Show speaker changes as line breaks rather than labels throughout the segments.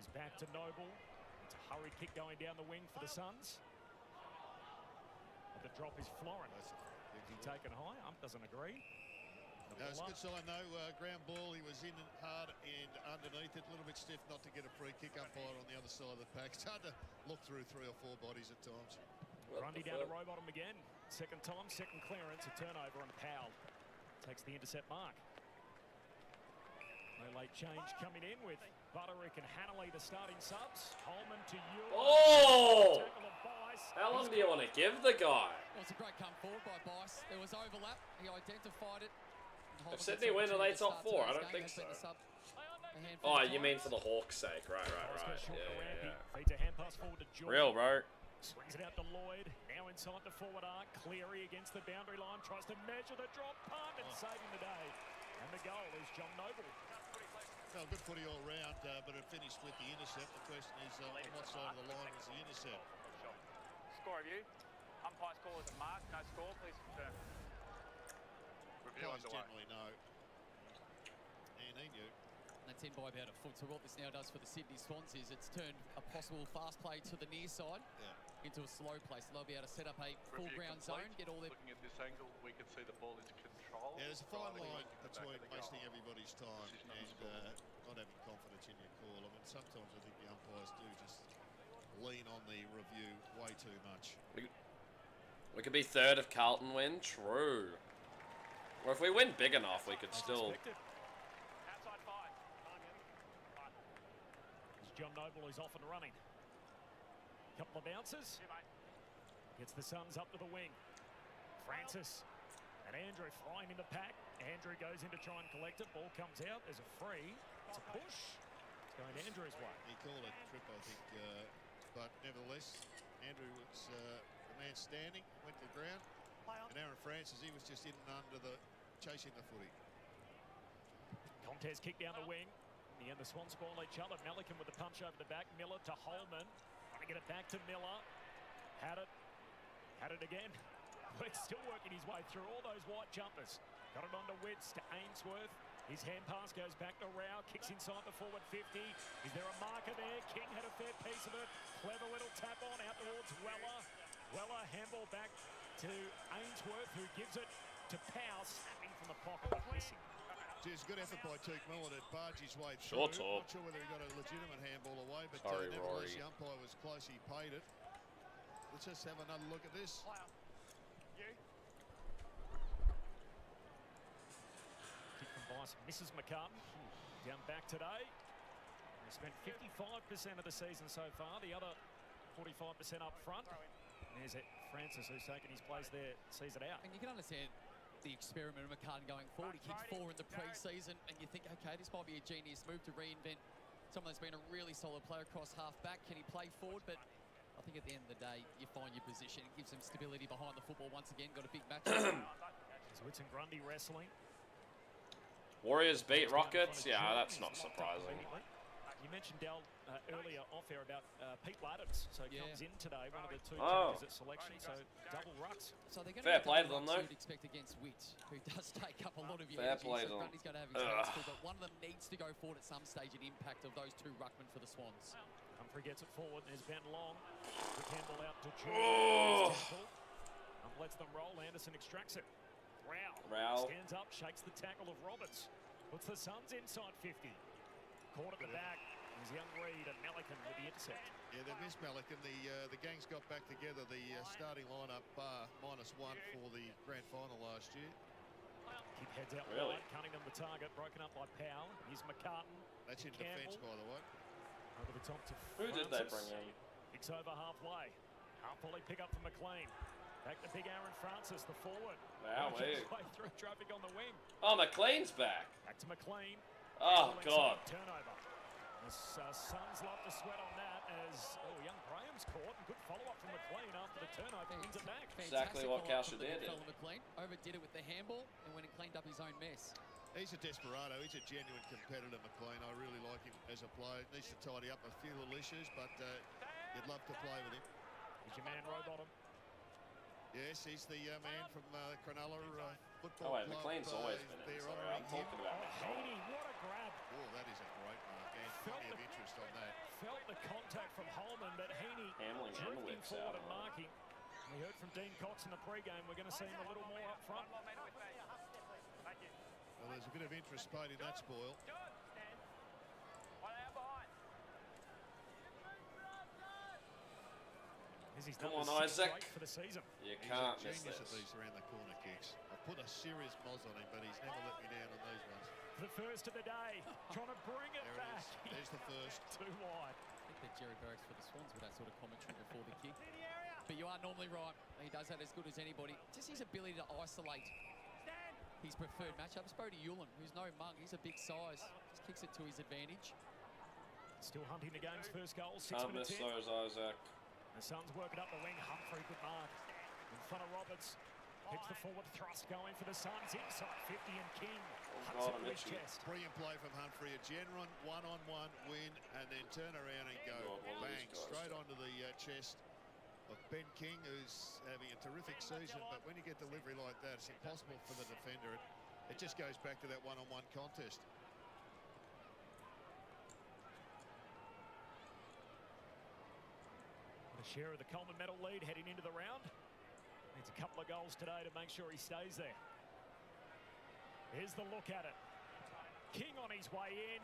Goes back to Noble. It's a hurried kick going down the wing for the Suns. But the drop is Florin. Is he taken high? Doesn't agree.
No, it's a good sign, though. Ground ball, he was in hard and underneath it. A little bit stiff not to get a free kick. Umpire on the other side of the pack. It's hard to look through 3 or 4 bodies at times.
Grundy down to Rowbottom again. Second time, second clearance, a turnover, and Powell takes the intercept mark. No late change coming in with Butterick and Hanley, the starting subs. Holman to you.
Oh! How long do you want to give the guy?
Well, it's a great come forward by Bice. There was overlap. He identified it.
If Sydney win, are they top 4? I don't think so. Oh, you mean for the Hawks' sake. Right. Yeah. Real, bro.
Swings it out to Lloyd. Now inside the forward arc. Cleary against the boundary line. Tries to measure the drop punt and saving the day. And the goal is John Noble.
Well, good footy all round, but it finished with the intercept. The question is on what side of the line was the intercept?
Score review. Umpire's call is a mark. No score. Please confirm. Review underway.
Generally no. And he knew.
That's in by about a foot. So what this now does for the Sydney Swans is it's turned a possible fast play to the near side into a slow play. So they'll be able to set up a full ground zone, get all their...
Looking at this angle, we can see the ball is controlled.
Yeah, there's a fine line between wasting everybody's time and not having confidence in your call. I mean, sometimes I think the umpires do just lean on the review way too much.
We could be third if Carlton win. True. Or if we win big enough, we could still...
Outside 5.
John Noble is off and running. Couple of bounces. Gets the Suns up to the wing. Francis and Andrew flying in the pack. Andrew goes in to try and collect it. Ball comes out. There's a free. It's a push. It's going Andrew's way.
He called it trip, I think. But nevertheless, Andrew was the man standing, went to the ground. And Aaron Francis, he was just in and under the chasing the footy.
Contes kick down the wing. In the end, the Swans spoil each other. Melican with the punch over the back. Miller to Holman. Trying to get it back to Miller. Had it again. But still working his way through all those white jumpers. Got it on to Witts, to Ainsworth. His hand pass goes back to Rao. Kicks inside the forward 50. Is there a marker there? King had a fair piece of it. Clever little tap on out towards Weller. Weller handball back to Ainsworth, who gives it to Powell, snapping from the pocket, but missing.
Geez, good effort by Teak Millen to barge his way through.
Short top.
Not sure whether he got a legitimate handball away, but
Sorry,
nevertheless,
Rory.
the umpire was close. He paid it. Let's just have another look at this.
Kick from Bice, Mrs. McCartan, down back today. He spent 55% of the season so far, the other 45% up front. And there's it, Francis, who's taken his place there, sees it out.
And you can understand the experiment of McCartan going forward. He kicked 4 in the pre-season, and you think, okay, this might be a genius move to reinvent someone that's been a really solid player across half-back. Can he play forward? But I think at the end of the day, you find your position. It gives him stability behind the football once again. Got a big match.
So it's in Grundy wrestling.
Warriors beat Rockets? Yeah, that's not surprising.
You mentioned, Dal, earlier off air about Pete Ladders. So he comes in today, one of the 2 changes at selection, so double rucks.
So they're going
Fair
to
play to them, though.
You'd expect against Witt, who does take up a lot of your
Fair
energy.
play to
So
them.
Grundy's going to have his hands full, but one of them needs to go forward at some stage, an impact of those 2 ruckmen for the Swans.
Humphrey gets it forward. There's Ben Long. The Campbell out to Jordan. Lets them roll. Anderson extracts it. Rao stands up, shakes the tackle of Roberts. Puts the Suns inside 50. Caught at the back. There's young Reid and Melican with the intercept.
Yeah, they missed Melican. The gangs got back together. The starting lineup -1 for the grand final last year.
Keep heads out wide. Cunningham the target. Broken up by Powell. Here's McCartan.
That's in
Campbell.
defence, by the way.
Over the top to
Who did they bring in?
Kicks over halfway. Half-volley pick up from McLean. Back to big Aaron Francis, the forward.
Wow,
way through traffic on the wing.
Oh, McLean's back.
Back to McLean.
Oh, God.
Turnover. The Suns love to sweat on that as, young Graham's caught. And good follow-up from McLean after the turnover. Wins it back.
Exactly what Cowsher did.
McLean overdid it with the handball and went and cleaned up his own mess.
He's a desperado. He's a genuine competitor, McLean. I really like him as a player. Needs to tidy up a few little issues, but you'd love to play with him.
He's your man, Rowbottom.
Yes, he's the man from Cronulla football
Oh, wait,
club.
McLean's always been in. Sorry, I'm talking about McLean.
Haney, what a grab.
Oh, that is a great mark. And plenty of interest on that.
contact from Holman, but Heaney
Hamling and
drifting
whips
forward
out
and
on it.
marking. We heard from Dean Cox in the pre-game. We're going to see him a little more up front.
One more metre with me. Thank you.
Well, there's a bit of interest paid in that spoil.
Good. Stand. One out behind.
As he's
Come
done
on,
the 6
Isaac.
straight for the season.
You
He's
can't
a
miss
genius at
this.
these around the corner kicks. I've put a serious moz on him, but he's never let me down on these ones.
The first of the day, trying to bring it
There it
back.
is. There's the first.
Too wide.
I think that Jerry Barracks for the Swans with that sort of commentary before the kick. But you are normally right. He does that as good as anybody. Just his ability to isolate his preferred matchups. Brody Ulan, who's no mug, he's a big size. Just kicks it to his advantage.
Still hunting the game's first goal. 6
Can't
minutes
miss
in.
those, Isaac.
The Suns working up the wing. Humphrey, good mark. In front of Roberts. Hits the forward thrust going for the Suns. Inside 50 and King.
Oh,
Hucks
God,
it
I'm
to his
itchy.
chest.
Brilliant play from Humphrey. A genuine one-on-one win, and then turn around and go
God, one of
bang
these guys.
straight onto the chest of Ben King, who's having a terrific season. But when you get delivery like that, it's impossible for the defender. It just goes back to that one-on-one contest.
A share of the Coleman medal lead heading into the round. Needs a couple of goals today to make sure he stays there. Here's the look at it. King on his way in.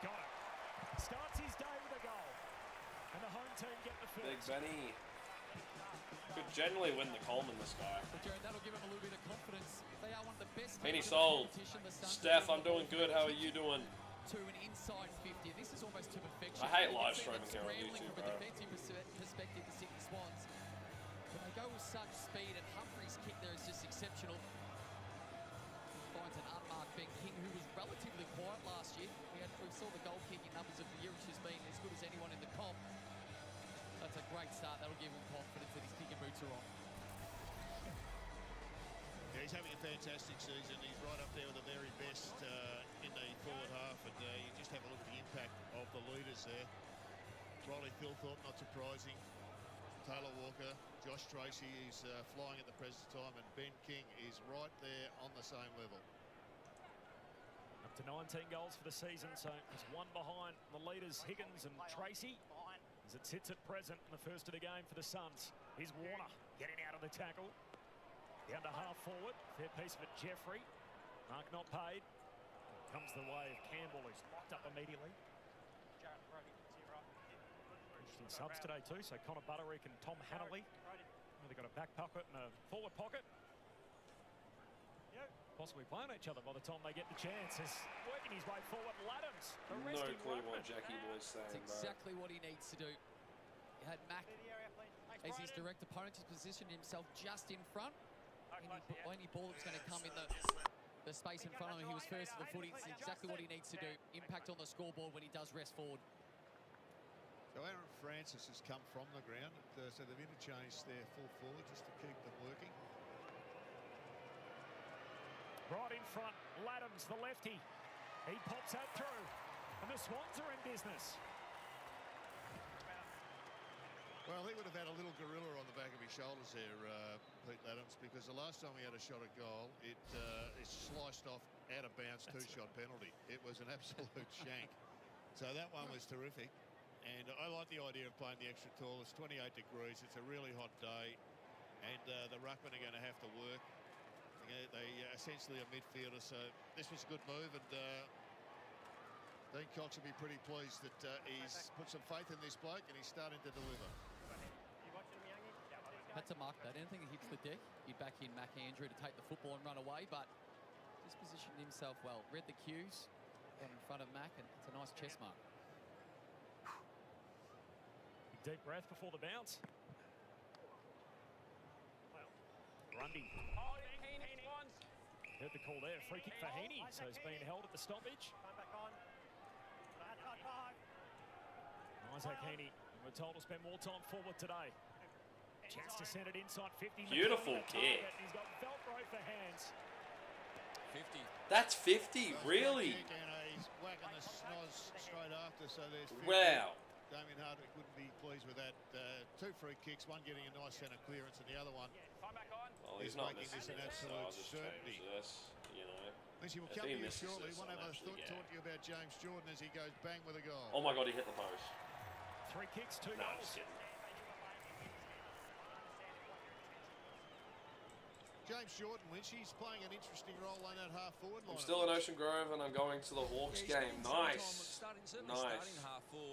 Got it. Starts his day with a goal. And the home team get the
Big
first.
Benny. Could generally win the Coleman, this guy.
But Jared, that'll give him a little bit of confidence. They are one of the best
Penny
teams in the
sold.
competition. The Suns
Steph,
are
I'm doing good. How are you doing?
to an inside 50. This is almost to perfection.
I hate
You can
live
see them
streaming here on
scrambling
YouTube,
from a
bro.
defensive perspective, the Sydney Swans. But they go with such speed, and Humphrey's kick there is just exceptional. Finds an unmarked Ben King, who was relatively quiet last year. We saw the goal kicking numbers of the year, which has been as good as anyone in the comp. That's a great start. That'll give him confidence that his kicking boots are on.
Yeah, he's having a fantastic season. He's right up there with the very best in the forward half, and you just have a look at the impact of the leaders there. Riley Thilthorpe, not surprising. Taylor Walker, Josh Tracy is flying at the present time, and Ben King is right there on the same level.
Up to 19 goals for the season, so just one behind the leaders, Higgins and Tracy, as it sits at present in the first of the game for the Suns. Here's Warner getting out of the tackle. Down to half forward. Fair piece of it, Jeffrey. Mark not paid. Comes the way of Campbell, who's locked up immediately. Interesting subs today too, so Connor Butterick and Tom Hannelly. They've got a back pocket and a forward pocket. Possibly playing each other by the time they get the chance. Is working his way forward. Laddams,
No
arresting
clue
Ruckman.
what Jackie Boy's saying,
That's
bro.
exactly what he needs to do. He had Mac as his direct opponent. He's positioned himself just in front. Any ball that's going to come in the space in front of him, he was first to the footy. It's exactly what he needs to do. Impact on the scoreboard when he does rest forward.
So Aaron Francis has come from the ground, so they've interchanged their full forward just to keep them working.
Right in front, Laddams, the lefty. He pops that through. And the Swans are in business.
Well, he would have had a little gorilla on the back of his shoulders there, Pete Laddams, because the last time he had a shot at goal, it sliced off out of bounds, two-shot penalty. It was an absolute shank. So that one was terrific. And I like the idea of playing the extra tall. It's 28 degrees. It's a really hot day. And the ruckmen are going to have to work. They essentially are midfielders, so this was a good move. And Dean Cox will be pretty pleased that he's put some faith in this bloke and he's starting to deliver.
Had to mark that. Anything that hits the deck, he'd back in Mac Andrew to take the football and run away, but just positioned himself well. Read the cues, got in front of Mac, and it's a nice chest mark.
Deep breath before the bounce. Grundy. Heard the call there. Free kick for Heaney. So he's been held at the stoppage. Isaac Heaney, we're told to spend more time forward today. Chance to send it inside 50.
Beautiful kick.
He's got Velcro for hands.
50.
That's 50, really?
Kick, and he's whacking the snoz straight after, so there's 50.
Wow.
Damien Hardwick wouldn't be pleased with that. Two free kicks, one getting a nice centre clearance and the other one
Well, he's
is
not
making
missing
this an
this, so
absolute
I'll just
certainty.
change this, you know.
Lynchie will
If
come
he
to you
misses
shortly.
this,
Want to
I'm
have a
actually
talk to you about James Jordan as he goes bang with a goal.
Oh my god, he hit the post.
3 kicks, 2
No, I'm
goals.
just kidding.
James Jordan, Lynchie's playing an interesting role in that half-forward line.
I'm still in Ocean Grove and I'm going to the Hawks game. Nice. Nice.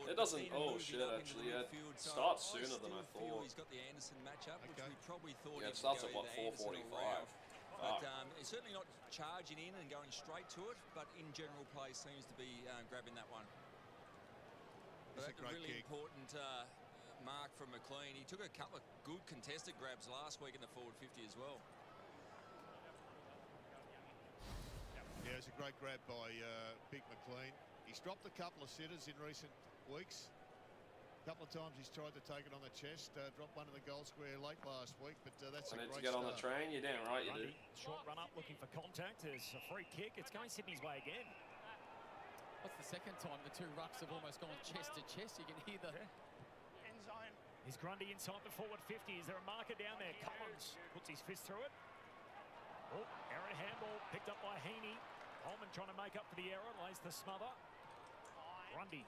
It doesn't. Oh shit! Actually, it starts sooner than I thought.
He's got the Anderson matchup, which we probably thought.
Yeah, it
he
starts
would
at
go
what,
either Anderson or
4:45.
Rao. But he's certainly not charging in and going straight to it. But in general play, seems to be grabbing that one.
It's
But
a great
really
kick.
important mark from McLean. He took a couple of good contested grabs last week in the forward 50 as well.
Yeah, it's a great grab by Big McLean. He's dropped a couple of sitters in recent weeks. A couple of times he's tried to take it on the chest, dropped one in the goal square late last week, but that's
I
a
need to
great
get on the
start.
train. You're damn right you do.
Grundy, short run up, looking for contact. There's a free kick. It's going Sydney's way again.
What's the second time the two rucks have almost gone chest to chest? You can hear the...
End zone.
Is Grundy inside the forward 50? Is there a marker down there? Collins puts his fist through it. Oh, error handball picked up by Heaney. Holman trying to make up for the error, lays the smother. Grundy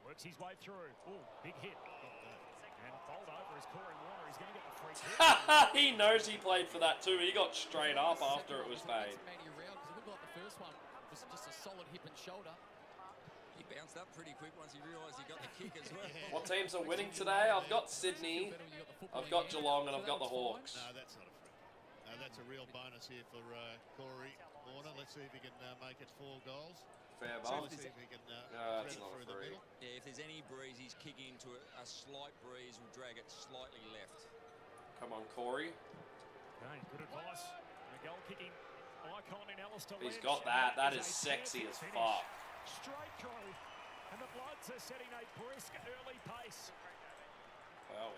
works his way through. Oh, big hit. And bowled over is Corey Warner. He's going to get the free kick.
He knows he played for that too. He got straight up after it was paid.
Because it looked like the first one was just a solid hip and shoulder.
He bounced up pretty quick once he realised he got the kick as well.
What teams are winning today? I've got Sydney, I've got Geelong, and I've got the Hawks.
No, that's not a free. No, that's a real bonus here for Corey Warner. Let's see if he can make it 4 goals.
Fair
So
bump.
let's see if he can
No, that's
thread it
not a
through the
free.
middle.
Yeah, if there's any breeze, he's kicking into a slight breeze will drag it slightly left.
Come on, Corey.
Okay, good advice. And a goal kicking icon in Alistair
He's
Lynch.
got that. That
is
is
a
sexy
perfect
as
finish.
fuck.
Straight through. And the Bloods are setting a brisk early pace.
Wow,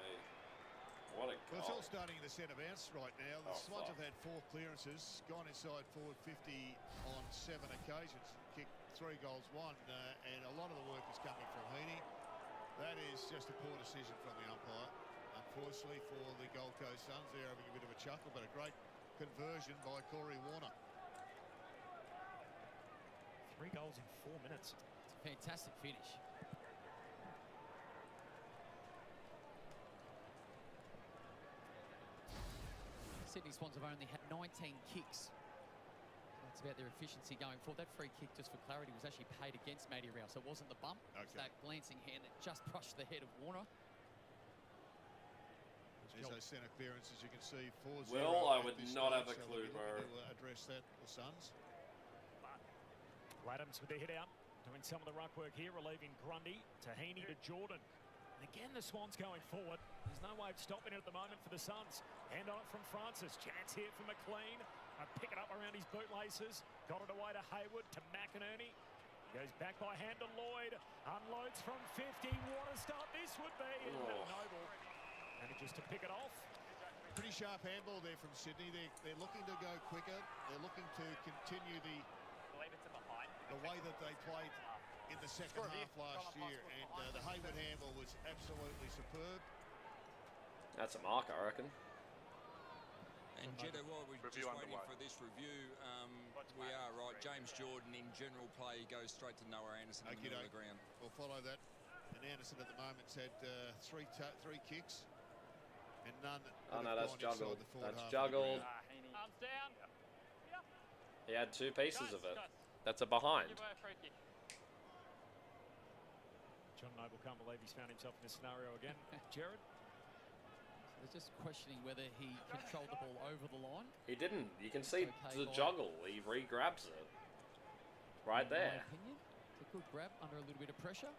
what a
Well, it's
goal.
all starting in the centre bounce right now. The
Oh,
Swans
fuck.
have had 4 clearances, gone inside forward 50 on 7 occasions, kicked 3 goals, 1, and a lot of the work is coming from Heaney. That is just a poor decision from the umpire. Unfortunately for the Gold Coast Suns, they're having a bit of a chuckle, but a great conversion by Corey Warner.
3 goals in 4 minutes.
It's a fantastic finish. Sydney Swans have only had 19 kicks. That's about their efficiency going forward. That free kick, just for clarity, was actually paid against Matty Rao, so it wasn't the bump. It's that glancing hand that just brushed the head of Warner.
There's those centre clearances, you can see 4-0.
Will, I
at
would
this
not
stage,
have a
so
clue,
they'll be
bro.
looking to address that, the Suns.
Adams with the hit out, doing some of the ruck work here, relieving Grundy to Heaney to Jordan. And again, the Swans going forward. There's no way of stopping it at the moment for the Suns. Hand on it from Francis. Chance here for McLean. Pick it up around his bootlaces. Got it away to Hayward, to McInerney. Goes back by hand to Lloyd. Unloads from 50. What a start this would be. And Noble manages to pick it off.
Pretty sharp handball there from Sydney. They're looking to go quicker. They're looking to continue the way that they played in the second half last year. And the Hayward handball was absolutely superb.
That's a mark, I reckon.
And Jeddah, while we're just waiting for this review, we are right. James Jordan, in general play, goes straight to Noah Anderson in the middle of the ground.
We'll follow that. And Anderson at the moment's had 3 kicks. And none.
Oh no, that's juggled. That's
half
juggled.
Arms down.
He had 2 pieces of it. That's a behind.
John Noble can't believe he's found himself in this scenario again. Jared?
They're just questioning whether he controlled the ball over the line.
He didn't. You can see
Okay,
the
ball.
juggle. He re-grabs it. Right
In my
there.
opinion, it's a good grab under a little bit of pressure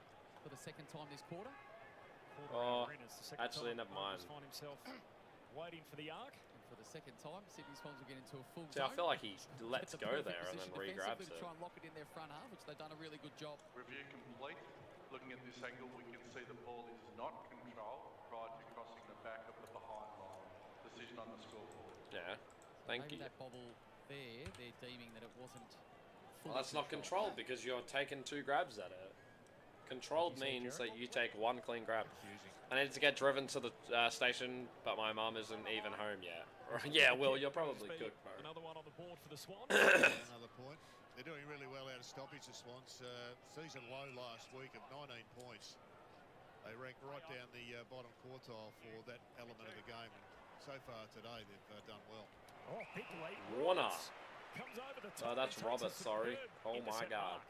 for the second time this quarter.
Oh,
Arenas, the second
actually,
time
never mind.
Nobles find himself waiting for the arc.
And for the second time, Sydney Swans will get into a full
See, I
zone.
feel like he
Get
lets
the
go
perfect
there and then
position
re-grabs
defensively to
it.
try and lock it in their front half, which they've done a really good job.
Review complete. Looking at this angle, we can see the ball is not controlled prior to crossing the back of the behind line. Decision on the scoreboard.
Yeah, thank
Maybe
you.
that bobble there, they're deeming that it wasn't fully
Well, that's not controlled because you're taking 2 grabs at it. Controlled means that you take 1 clean grab. I need to get driven to the station, but my mum isn't even home yet. Yeah, Will, you're probably cooked, bro.
Another one on the board for the Swans.
Another point. stoppage, the Swans. Season low last week of 19 points. They rank right down the bottom quartile for that element of the game. And so far today, they've done well.
Oh, big late.
Warner.
Comes over the
Oh,
top.
that's Roberts, sorry. Oh my God.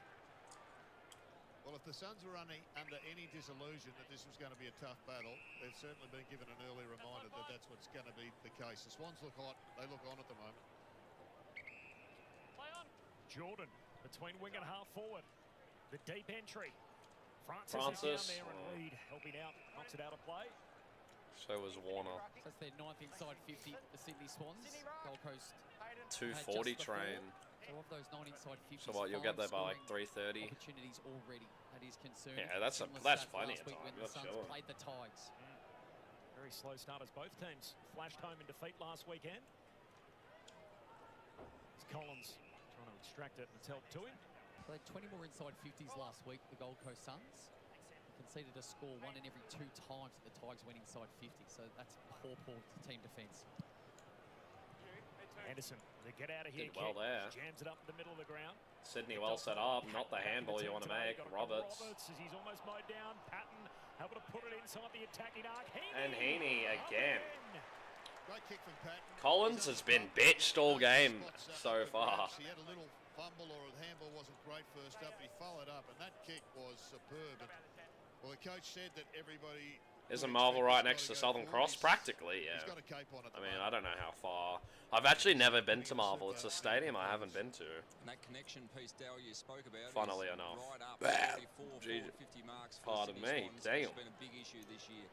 Well, if the Suns were under any disillusion that this was going to be a tough battle, they've certainly been given an early reminder that that's what's going to be the case. The Swans look hot. They look on at the moment.
Jordan between wing and half forward. The deep entry. Francis is down there and Reed helping out. Knocks it out of play.
So was Warner.
So that's their 9th inside 50, the Sydney Swans. Gold Coast
240 train.
So of those 9 inside 50s,
So what, you'll get there by like 3:30?
Opportunities already. That is concerning.
Yeah, that's plenty of time.
When the Suns played the Tigers.
Very slow starters. Both teams flashed home in defeat last weekend. It's Collins trying to extract it and it's helped to him.
They had 20 more inside 50s last week, the Gold Coast Suns. Conceded a score 1 in every 2 times that the Tigers went inside 50. So that's poor team defence.
Anderson, they get out of here.
Did well there.
Jams it up in the middle of the ground.
Sydney well set up, not the handball you want to make. Roberts.
As he's almost mowed down. Patton able to put it inside the attacking arc.
And Heaney again.
Great kick from Patton.
Collins has been bitched all game so far.
He had a little fumble or the handball wasn't great first up. He followed up and that kick was superb. And, well, the coach said that everybody...
Isn't Marvel right next to Southern Cross? Practically, yeah.
He's got a cape on at the
I mean,
moment.
I don't know how far. I've actually never been to Marvel. It's a stadium I haven't been to.
And that connection piece, Dale, you spoke about.
Funnily enough.
Right up, 44, 50 marks for
Pardon
Sydney
me.
Swans.
Damn.
It's been a big issue this year.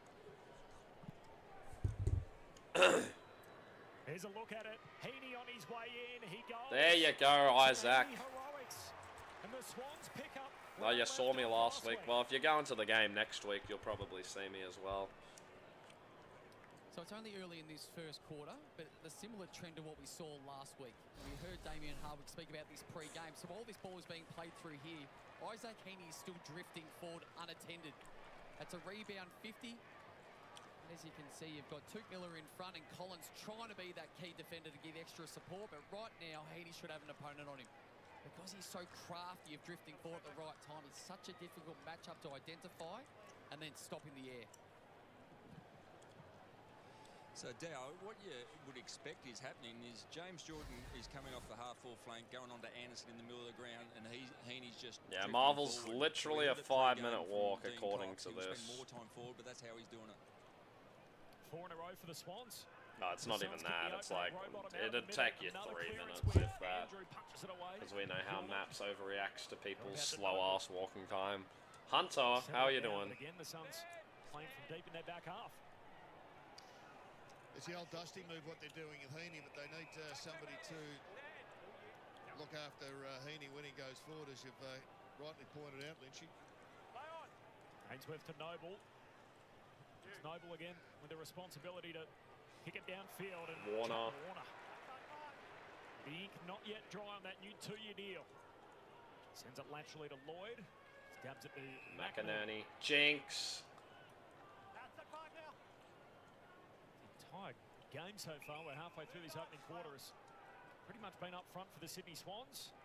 Here's a look at it. Heaney on his way in. He goes.
There you go, Isaac.
Heroics. And the Swans pick up.
Well, you saw me last week. Well, if you're going to the game next week, you'll probably see me as well.
So it's only early in this first quarter, but the similar trend to what we saw last week. We heard Damien Hardwick speak about this pre-game. So while this ball is being played through here, Isaac Heaney is still drifting forward unattended. That's a rebound 50. And as you can see, you've got Tuke Miller in front and Collins trying to be that key defender to give extra support. But right now, Heaney should have an opponent on him. Because he's so crafty of drifting forward at the right time, it's such a difficult matchup to identify and then stop in the air.
So, Dow, what you would expect is happening is James Jordan is coming off the half-full flank, going on to Anderson in the middle of the ground, and Heaney's just...
Yeah, Marvel's literally a 5-minute walk according to this.
More time forward, but that's how he's doing it.
4 in a row for the Swans.
No, it's not even that. It's like, it'd take you 3 minutes, if that. Because we know how Maps overreacts to people's slow-ass walking time. Hunter, how are you doing?
Again, the Suns playing from deep in their back half.
It's the old Dusty move, what they're doing with Heaney, but they need somebody to look after Heaney when he goes forward, as you've rightly pointed out, Lynchy.
Ainsworth to Noble. It's Noble again with the responsibility to kick it downfield. And
Warner.
The ink not yet dry on that new 2-year deal. Sends it laterally to Lloyd. Stabs it to
McInerney. Jinx.
Entire game so far. We're halfway through this opening quarter. Has pretty much been up front for the Sydney Swans.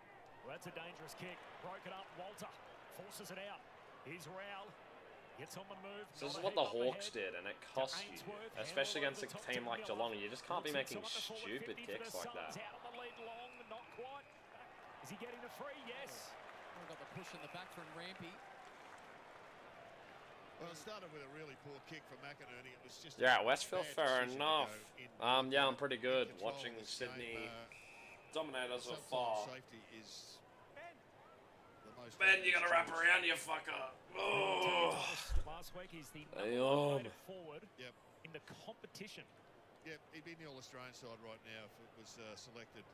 Well, that's a dangerous kick. Broken up. Walter forces it out. Here's Rowell. Gets on the move.
So this is what the Hawks did, and it cost you, especially against a team like Geelong. You just can't be making stupid kicks like that.
Out on the lead long, not quite. Is he getting the free? Yes.
We've got the push in the back from Rampy.
Well, it started with a really poor kick from McInerney. It was just
Yeah, Westfield, fair enough. Yeah, I'm pretty good watching Sydney Dominators of far.
Safety is the most
Ben, you gotta wrap around, you fucker. Oh.
Last week he's the number 1 forward in the competition.
Yeah, he'd be in the All-Australian side right now if it was selected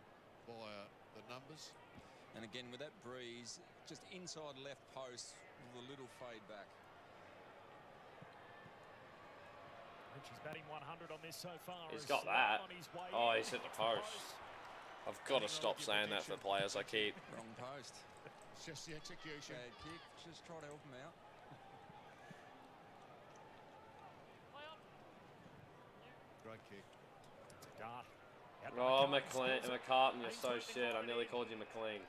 by the numbers.
And again, with that breeze, just inside left post with a little fade back.
And she's batting 100 on this so far.
He's got that. Oh, he's hit the post. I've got to stop saying that for players I keep.
Wrong post.
It's just the execution.
Bad kick. Just try to help him out.
Great kick.
Dart.
Oh, McCartan, you're so shit. I nearly called you McLean.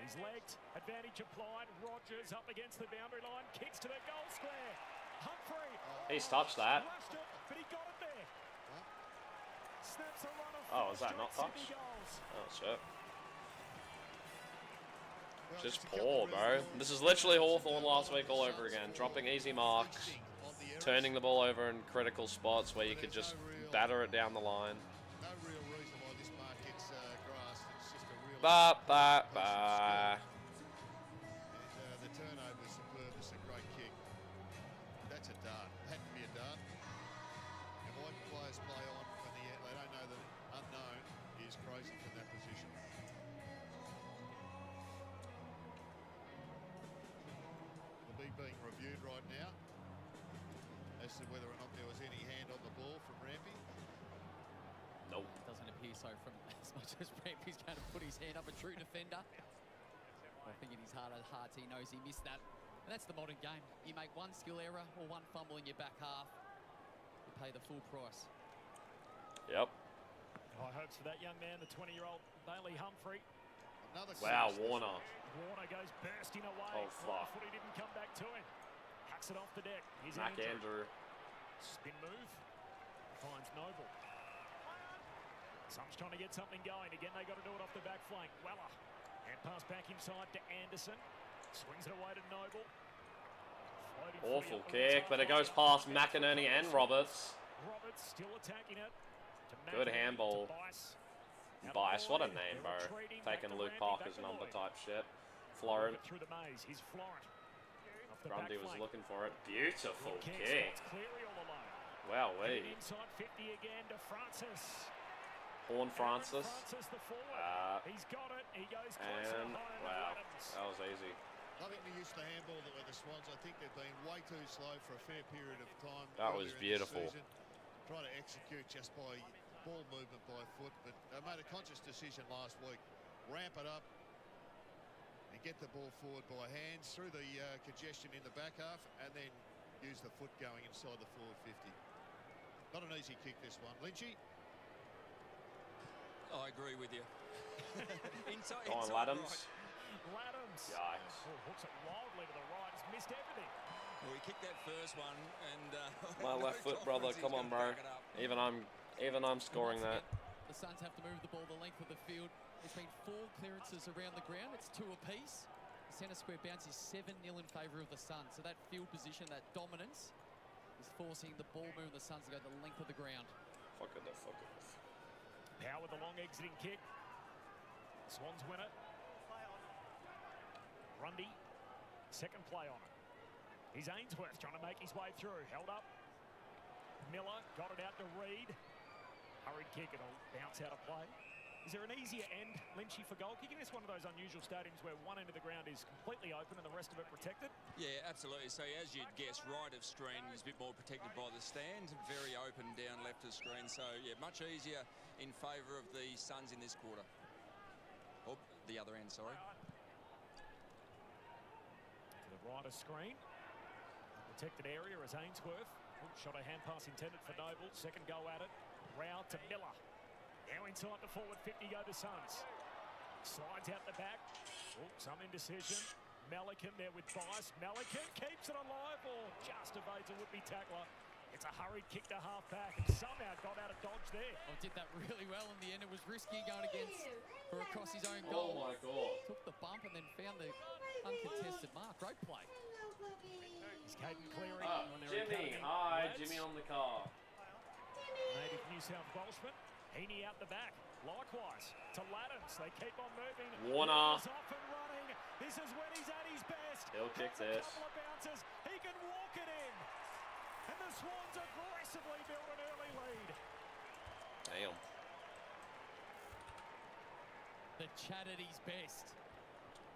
He's legged. Advantage applied. Rogers up against the boundary line. Kicks to the goal square. Humphrey.
He's touched that.
Rushed it, but he got it there. Snaps a run of
Oh, is that not
Sydney
touched?
goals.
Oh, shit.
Well,
Just
a couple
poor,
of
bro.
really
This is literally Hawthorn last week all over again. Dropping easy marks,
on the errors.
turning the ball over in critical spots where you could just batter it down the line.
No real reason why this mark gets grasped. It's just a real.
Ba ba ba.
And the turnover is superb. It's a great kick. That's a dart. Had to be a dart. And why players play on when they don't know that unknown is crazy from that position. The being reviewed right now as to whether or not there was any hand on the ball from Rampy.
Nope.
Doesn't appear so from as much as Rampy's going to put his hand up. A true defender. I think in his heart of hearts he knows he missed that. And that's the modern game. You make one skill error or one fumble in your back half, you pay the full price.
Yep.
High hopes for that young man, the 20-year-old Bailey Humphrey.
Another
Wow,
smash.
Warner.
Warner goes bursting away.
Oh, fuck.
Footy didn't come back to him. Hacks it off the deck. Here's
Mac Andrew.
Spin move. Finds Noble. Some's trying to get something going. Again, they got to do it off the back flank. Weller. And pass back inside to Anderson. Swings it away to Noble. Floating
Awful
footy up the
kick, but it goes past McInerney and Roberts.
Roberts still attacking it. To
Good
McInerney,
handball.
to Bice.
Bice, what a name, bro. Taking Luke Parker's number type shit. Florent.
Through the maze. He's Florent. Off the
Grundy
back
was
flank.
looking for it. Beautiful
Kick.
kick.
Spots Cleary all alone.
Wowee.
And inside 50 again to Francis.
Horn Francis.
Francis the forward. He's got it. He goes closer
And
to home.
wow,
Adams.
that was easy.
I think we used to handball that were the Swans. I think they've been way too slow for a fair period of time.
That was
earlier in this
beautiful.
season. Try to execute just by ball movement by foot, but they made a conscious decision last week. Ramp it up and get the ball forward by hands through the congestion in the back half, and then use the foot going inside the forward 50. Not an easy kick, this one. Lynchy?
I agree with you. inside,
Go on,
inside
Laddams.
right.
Laddams.
Yikes.
Oh, hooks it wildly to the right. He's missed everything.
Well, he kicked that first one, and
My
no
left foot, brother.
confidence
Come
he's
on,
gonna
bro.
back it up.
Even I'm scoring
And
that.
once again, the Suns have to move the ball the length of the field. There's been 4 clearances around the ground. It's 2 apiece. The centre square bounce is 7-0 in favour of the Suns. So that field position, that dominance, is forcing the ball move and the Suns to go the length of the ground.
Fuck it, fuck it.
Power with the long exiting kick. Swans win it. Grundy, second play on it. Here's Ainsworth trying to make his way through. Held up. Miller got it out to Reed. Hurried kick, it'll bounce out of play. Is there an easier end, Lynchy, for goal kicking? It's one of those unusual stadiums where one end of the ground is completely open and the rest of it protected.
Yeah, absolutely. So as you'd guess, right of screen is a bit more protected by the stand. Very open down left of screen. So, yeah, much easier in favour of the Suns in this quarter. Oh, the other end, sorry.
To the right of screen. Protected area as Ainsworth. Shot a hand pass intended for Noble. Second go at it. Round to Miller. Now inside the forward 50 go the Suns. Slides out the back. Oh, some indecision. Melican there with Bice. Melican keeps it alive or just evades a would-be tackler. It's a hurried kick to half-back and somehow got out of dodge there.
Oh, did that really well in the end. It was risky going against or across his own goal.
Oh my god.
Took the bump and then found the uncontested mark. Great play.
It's Caden Cleary. on their
Jimmy,
academy
hi,
lads.
Jimmy on the car.
Native New South Welshman. Heaney out the back. Likewise to Laddams. They keep on moving.
Warner.
He's off and running. This is when he's at his best.
He'll kick
Has a
this.
couple of bounces. He can walk it in. And the Swans aggressively build an early lead.
Damn.
The Chad at his best.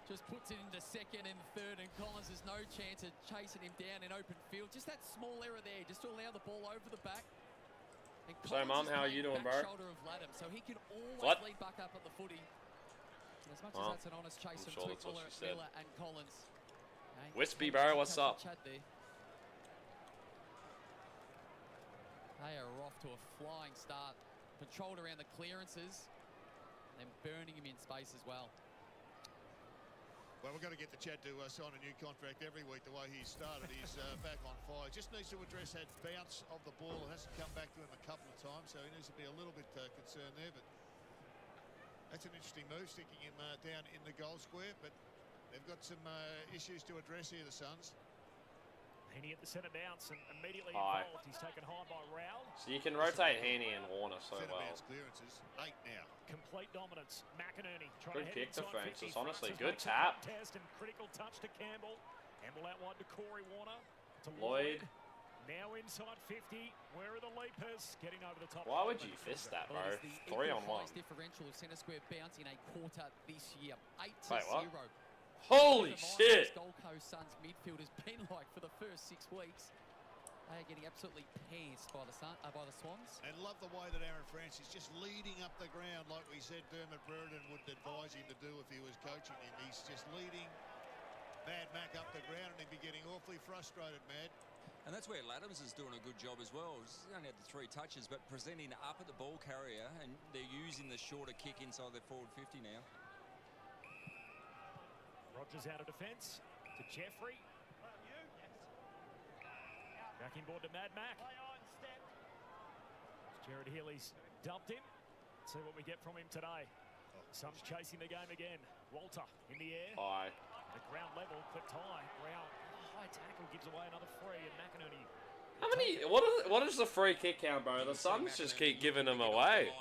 Just puts it into second and third, and Collins has no chance of chasing him down in open field. Just that small error there, just to allow the ball over the back. And
So,
Collins
Mum,
is
how are
playing
you doing,
back
bro?
shoulder of Latham, so he can always
What?
lead back up at the footy. And as much
Well,
as that's an honest chase
I'm
from
sure that's what
Twickler,
she said.
Miller and Collins. Hey,
Wispy,
Collins
bro,
just
what's
has
up?
the Chad there. They are off to a flying start. Controlled around the clearances, and then burning him in space as well.
Well, we've got to get the Chad to sign a new contract every week the way he's started. He's back on fire. Just needs to address that bounce of the ball. It hasn't come back to him a couple of times, so he needs to be a little bit concerned there. But that's an interesting move, sticking him down in the goal square. But they've got some issues to address here, the Suns.
Heaney at the centre bounce and immediately involved. He's taken high by Rowell.
So you can rotate Heaney and Warner so well.
Bounce clearances, 8 now.
Complete dominance. McInerney trying
Good
to
kick
head inside
defence.
50.
It's honestly
Francis
good
makes a
tap.
contest and critical touch to Campbell. Campbell out wide to Corey Warner. To
Lloyd.
Now inside 50. Where are the leapers? Getting over the top.
Why would you fist that, bro? 3 on 1.
Differential of centre square bounce in a quarter this year. 8-0.
Wait, what? Holy shit!
Gold Coast Suns midfield has been like for the first 6 weeks. They are getting absolutely pantsed by the Swans.
And love the way that Aaron Francis just leading up the ground like we said Dermot Brereton would advise him to do if he was coaching him. He's just leading Mad Mac up the ground and he'd be getting awfully frustrated, Mad.
And that's where Laddams is doing a good job as well. He's only had the 3 touches, but presenting up at the ball carrier, and they're using the shorter kick inside their forward 50 now.
Rogers out of defence to Jeffrey. Back inboard to Mad Mac. Jared Healy's dumped him. Let's see what we get from him today. Suns chasing the game again. Walter in the air.
Aye.
The ground level, clipped high. Round high tackle gives away another free, and McInerney.
How many? What is the free kick count, bro? The Suns just keep giving them away.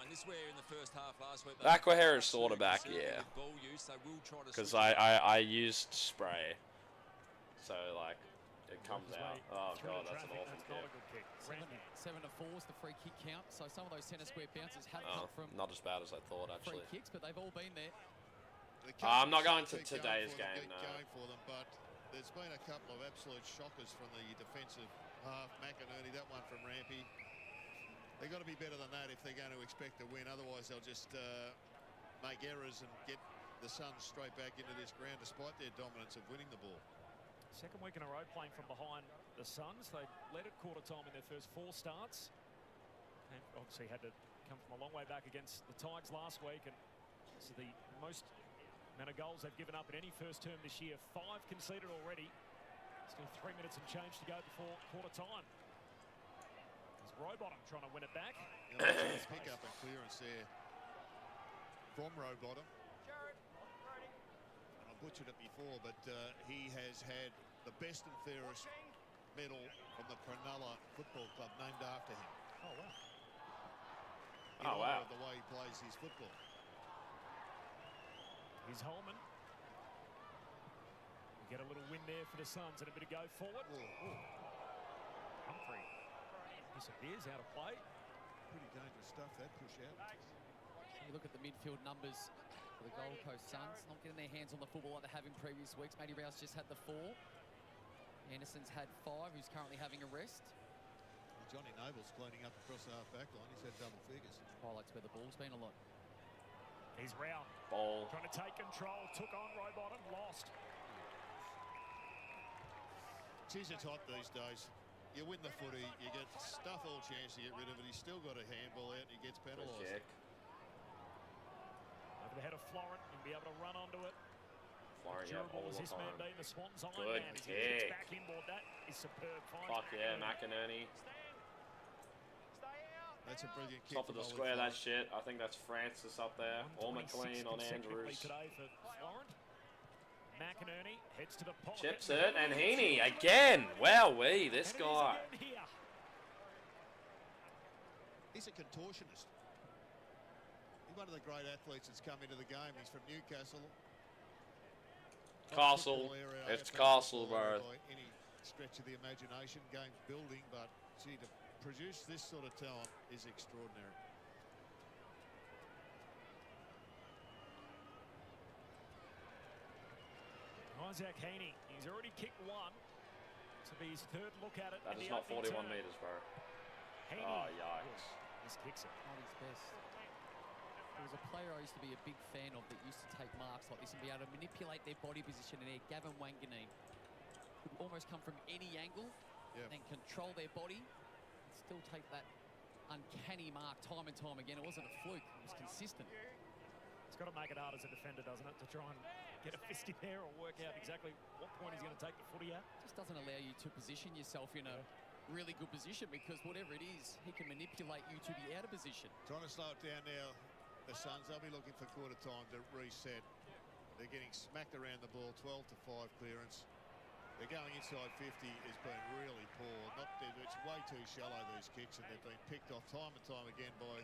Aqua Harris sort of back, yeah. Because I used spray, so like it comes out. Oh god, that's an awful kick.
7 to 4 is the free kick count. So some of those centre square bounces have come from
not as bad as I thought actually.
Free kicks, but they've all been there.
I'm not going to today's game, no.
For them, but there's been a couple of absolute shockers from the defensive half. McInerney, that one from Rampy. They've got to be better than that if they're going to expect to win. Otherwise, they'll just make errors and get the Suns straight back into this ground despite their dominance of winning the ball.
Second week in a row playing from behind the Suns. They led at quarter time in their first 4 starts. And obviously had to come from a long way back against the Tigers last week. And this is the most amount of goals they've given up in any first term this year. 5 conceded already. Still 3 minutes and change to go before quarter time. There's Rowbottom trying to win it back.
Pick up and clearance there from Rowbottom. And I butchered it before, but he has had the best and fairest medal from the Cronulla Football Club named after him.
Oh, wow.
Oh, wow.
The way he plays his football.
Here's Holman. We get a little win there for the Suns and a bit of go forward. Ooh. Humphrey disappears out of play.
Pretty dangerous stuff, that push out.
You look at the midfield numbers for the Gold Coast Suns, not getting their hands on the football like they have in previous weeks. Matty Rouse just had the 4. Anderson's had 5, who's currently having a rest.
Well, Johnny Noble's cleaning up across the half-back line. He's had double figures.
Highlights where the ball's been a lot.
He's Rowell.
Ball.
Trying to take control. Took on Rowbottom. Lost.
Geez, it's hot these days. You win the footy, you get stuff all chance to get rid of it. He's still got a handball out and he gets penalised.
Over the head of Florent. He'll be able to run onto it.
Florent, yeah, all the
this man
time.
being the Swans on
Good
man.
kick.
Back inboard. That is superb.
Fuck yeah, McInerney.
That's a brilliant kick.
Top of the square, that shit. I think that's Francis up there. Or McLean on Andrews.
Today for Florent. McInerney heads to the pocket.
Chips it, and Heaney again. Wowee, this guy.
He's a contortionist. He's one of the great athletes that's come into the game. He's from Newcastle.
Castle. It's Castle, bro.
By any stretch of the imagination, game's building, but gee, to produce this sort of talent is extraordinary.
Isaac Heaney, he's already kicked 1. This will be his 3rd look at it.
That is not 41 metres, bro.
Heaney.
Oh, yikes.
This kicks it.
Not his best. There was a player I used to be a big fan of that used to take marks like this and be able to manipulate their body position in there. Gavin Wanganeen could almost come from any angle and control their body and still take that uncanny mark time and time again. It wasn't a fluke. It was consistent.
It's got to make it hard as a defender, doesn't it, to try and get a fisty there or work out exactly what point he's going to take the footy at.
Just doesn't allow you to position yourself in a really good position, because whatever it is, he can manipulate you to be out of position.
Trying to slow it down now. The Suns, they'll be looking for quarter time to reset. They're getting smacked around the ball, 12 to 5 clearance. They're going inside 50 has been really poor. It's way too shallow, these kicks, and they've been picked off time and time again by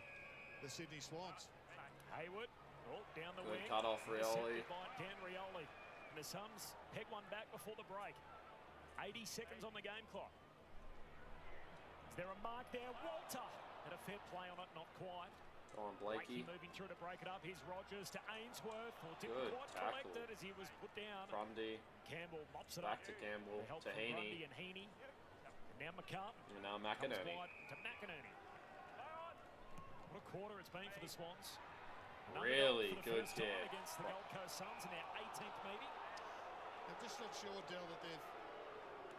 the Sydney Swans.
Hayward, down the
Good
wing.
cut off Rioli.
By Dan Rioli. And the Suns peg one back before the break. 80 seconds on the game clock. Is there a mark there? Walter had a fair play on it, not quite.
Go on, Blakey.
Moving through to break it up. Here's Rogers to Ainsworth. Didn't
Good
quite
tackle.
collect it as he was put down.
Grundy.
Campbell mops it
Back
up.
to Campbell.
The help
To
from
Heaney.
Grundy and Heaney. And now McCartan.
And now
Comes
McInerney.
wide to McInerney. What a quarter it's been for the Swans. Another
Really
goal for the
good
first time
kick.
against the Gold Coast Suns in their 18th meeting.
I'm just not sure, Del, that they've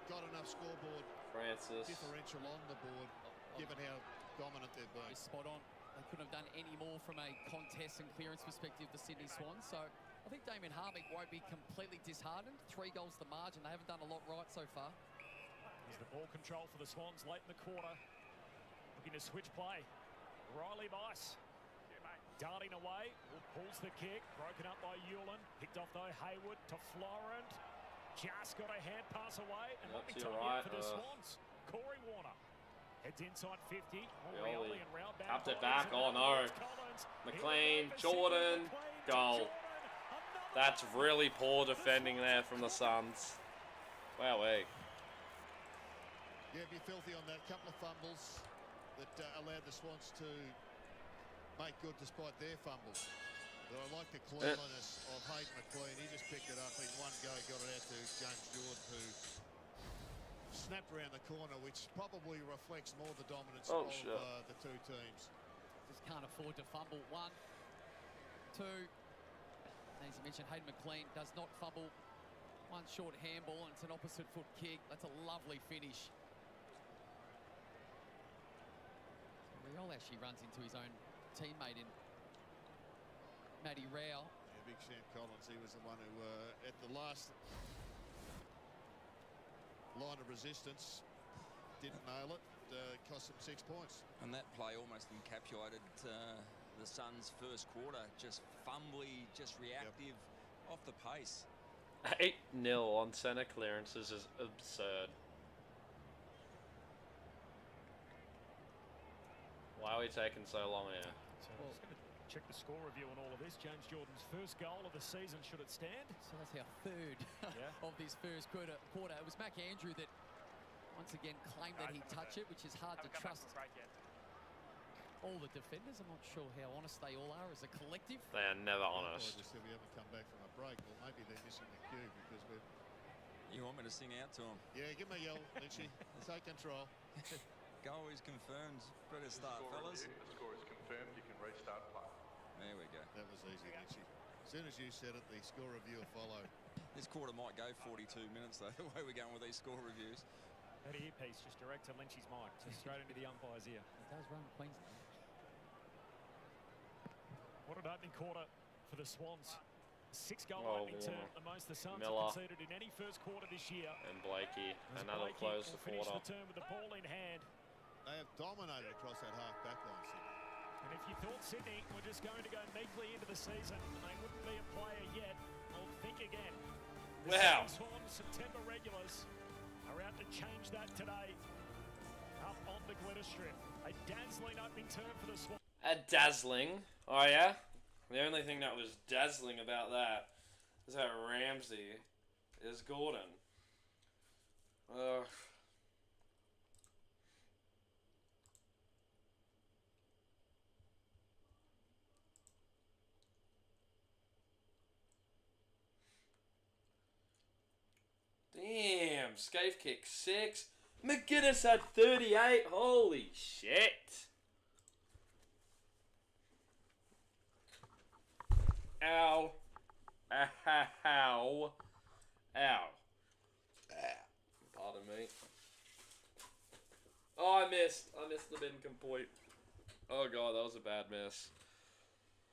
got enough scoreboard
Francis.
differential on the board, given how dominant they've been.
It's spot on. They couldn't have done any more from a contest and clearance perspective, the Sydney Swans. So I think Damien Harmick won't be completely disheartened. 3 goals the margin. They haven't done a lot right so far.
Here's the ball control for the Swans late in the quarter. Looking to switch play. Riley Bice. Darting away. Pulls the kick. Broken up by Hewlin. Picked off though Hayward to Florent. Just got a hand pass away. And
Up
what
to
time
your right,
for the Swans. Corey Warner. Heads inside 50.
Rioli.
And Rao back.
Tapped it back. Oh no.
Collins.
McLean. Jordan. Goal. That's really poor defending there from the Suns. Wowee.
Yeah, be filthy on that. Couple of fumbles that allowed the Swans to make good despite their fumbles. But I like the cleanliness of Hayden McLean. He just picked it up in one go, got it out to James Jordan, who snapped around the corner, which probably reflects more the dominance of the two teams.
Just can't afford to fumble. 1, 2. As you mentioned, Hayden McLean does not fumble. One short handball, and it's an opposite foot kick. That's a lovely finish. Riol actually runs into his own teammate in Matty Rao.
Yeah, big Sam Collins, he was the one who, at the last line of resistance, didn't nail it. Cost them 6 points.
And that play almost encapsulated the Suns' first quarter. Just fumbly, just reactive, off the pace.
8-0 on centre clearances is absurd. Why are we taking so long here?
So I'm just going to check the score review on all of this. James Jordan's first goal of the season, should it stand?
So that's our third of this first quarter. It was Mac Andrew that once again claimed that he'd touch it, which is hard to trust all the defenders. I'm not sure how honest they all are as a collective.
They are never honest.
Just said we haven't come back from a break. Well, maybe they're missing the cue because we're...
You want me to sing out to them?
Yeah, give me a yell, Lynchy. Take control.
Goal is confirmed. Better start, fellas.
The score is confirmed. You can restart play.
There we go.
That was easy, Lynchy. As soon as you said it, the score review will follow.
This quarter might go 42 minutes, though, the way we're going with these score reviews.
That earpiece just direct to Lynchy's mic, so straight into the umpire's ear.
It does run Queensland.
What an opening quarter for the Swans. 6-goal opening term, the most the Suns
Miller.
have conceded in any first quarter this year.
And Blakey.
As
And that'll
Blakey
close
will
the
finish
quarter.
the term with the ball in hand.
They have dominated across that half-back line, Sydney.
And if you thought Sydney were just going to go meekly into the season and they wouldn't be a player yet, well, think again. The
Wow.
Sydney Swans September regulars are out to change that today up on the glitter strip. A dazzling opening term for the Swans.
A dazzling. Oh, yeah? The only thing that was dazzling about that is that Ramsey is Gordon. Ugh. Damn, Scaife kick 6. McGuinness had 38. Holy shit. Ow. Ow. Ow. Pardon me. Oh, I missed the bin complete. Oh god, that was a bad miss.